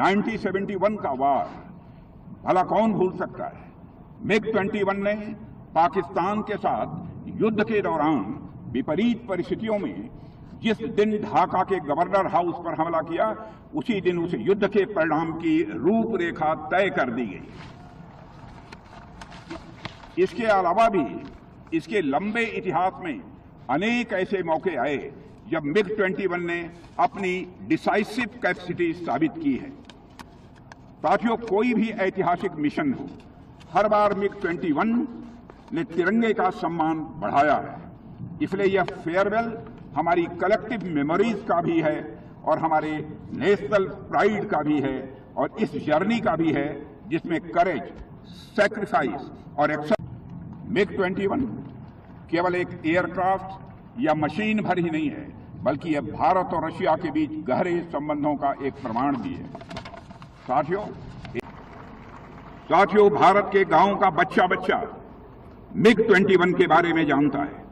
1971 का वार भला कौन भूल सकता है। MiG-21 ने पाकिस्तान के साथ युद्ध के दौरान विपरीत परिस्थितियों में जिस दिन ढाका के गवर्नर हाउस पर हमला किया, उसी दिन उस युद्ध के परिणाम की रूपरेखा तय कर दी गई। इसके अलावा भी इसके लंबे इतिहास में अनेक ऐसे मौके आए जब MiG-21 ने अपनी डिसाइसिव कैपेसिटी साबित की है। साथियों, कोई भी ऐतिहासिक मिशन हो, हर बार MiG-21 ने तिरंगे का सम्मान बढ़ाया है। इसलिए यह फेयरवेल हमारी कलेक्टिव मेमोरीज का भी है और हमारे नेशनल प्राइड का भी है और इस जर्नी का भी है जिसमें करेज, सैक्रिफाइस और एक्शन। MiG-21 केवल एक एयरक्राफ्ट या मशीन भर ही नहीं है, बल्कि यह भारत और रशिया के बीच गहरे संबंधों का एक प्रमाण भी है। साथियों, भारत के गांव का बच्चा MiG-21 के बारे में जानता है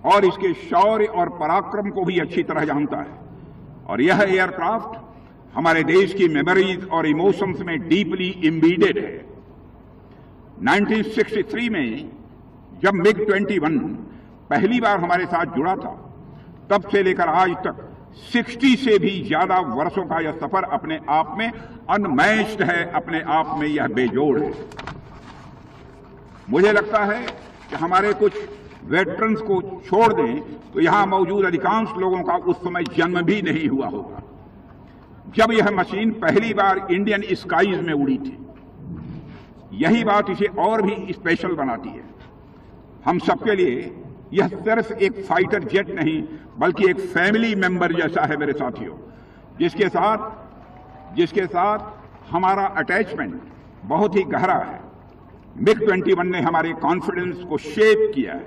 और इसके शौर्य और पराक्रम को भी अच्छी तरह जानता है। और यह एयरक्राफ्ट हमारे देश की मेमोरीज और इमोशंस में डीपली इम्बीडेड है। 1963 में जब MiG-21 पहली बार हमारे साथ जुड़ा था, तब से लेकर आज तक 60 से भी ज्यादा वर्षों का यह सफर अपने आप में अनमैच्ड है, अपने आप में यह बेजोड़ है। मुझे लगता है कि हमारे कुछ वेटरन्स को छोड़ दें तो यहां मौजूद अधिकांश लोगों का उस समय जन्म भी नहीं हुआ होगा जब यह मशीन पहली बार इंडियन स्काईज में उड़ी थी। यही बात इसे और भी स्पेशल बनाती है। हम सबके लिए यह सिर्फ एक फाइटर जेट नहीं, बल्कि एक फैमिली मेंबर जैसा है मेरे साथियों, जिसके साथ हमारा अटैचमेंट बहुत ही गहरा है। MiG-21 ने हमारे कॉन्फिडेंस को शेप किया है,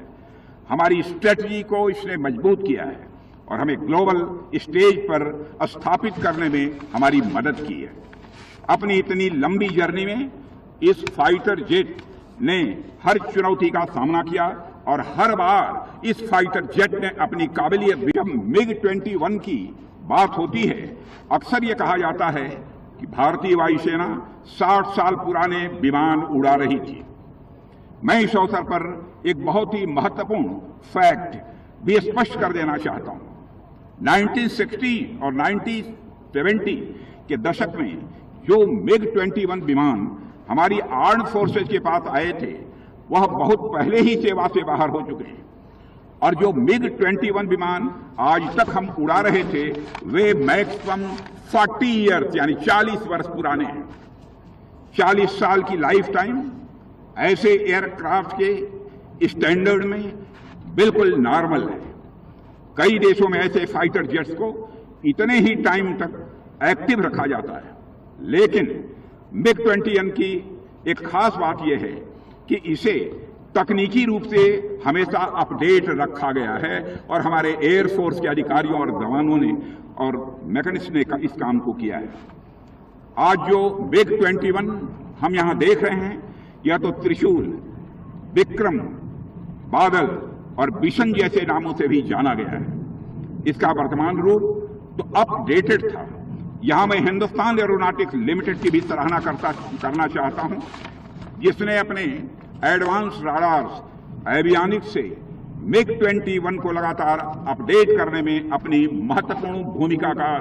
हमारी स्ट्रेटजी को इसने मजबूत किया है और हमें ग्लोबल स्टेज पर स्थापित करने में हमारी मदद की है। अपनी इतनी लंबी जर्नी में इस फाइटर जेट ने हर चुनौती का सामना किया और हर बार इस फाइटर जेट ने अपनी काबिलियत। जब MiG-21 की बात होती है, अक्सर ये कहा जाता है कि भारतीय वायुसेना 60 साल पुराने विमान उड़ा रही थी। मैं इस अवसर पर एक बहुत ही महत्वपूर्ण फैक्ट भी स्पष्ट कर देना चाहता हूं। 1960 और 1970 के दशक में जो MiG-21 विमान हमारी आर्म्ड फोर्सेज के पास आए थे, वह बहुत पहले ही सेवा से बाहर हो चुके हैं। और जो MiG-21 विमान आज तक हम उड़ा रहे थे, वे मैक्सिमम 40 ईयर्स यानी 40 वर्ष पुराने हैं। 40 साल की लाइफ टाइम ऐसे एयरक्राफ्ट के स्टैंडर्ड में बिल्कुल नॉर्मल है। कई देशों में ऐसे फाइटर जेट्स को इतने ही टाइम तक एक्टिव रखा जाता है, लेकिन MiG-21 की एक खास बात यह है कि इसे तकनीकी रूप से हमेशा अपडेट रखा गया है और हमारे एयरफोर्स के अधिकारियों और जवानों ने और मैकेनिस्ट ने इस काम को किया है। आज जो MiG-21 हम यहां देख रहे हैं, यह तो त्रिशूल, विक्रम, बादल और बिशन जैसे नामों से भी जाना गया है। इसका वर्तमान रूप तो अपडेटेड था। यहां मैं हिंदुस्तान एरोनॉटिक्स लिमिटेड की भी सराहना करना चाहता हूं, जिसने अपने एडवांस राडार्स, एवियोनिक्स से MiG-21 को लगातार अपडेट करने में अपनी महत्वपूर्ण भूमिका का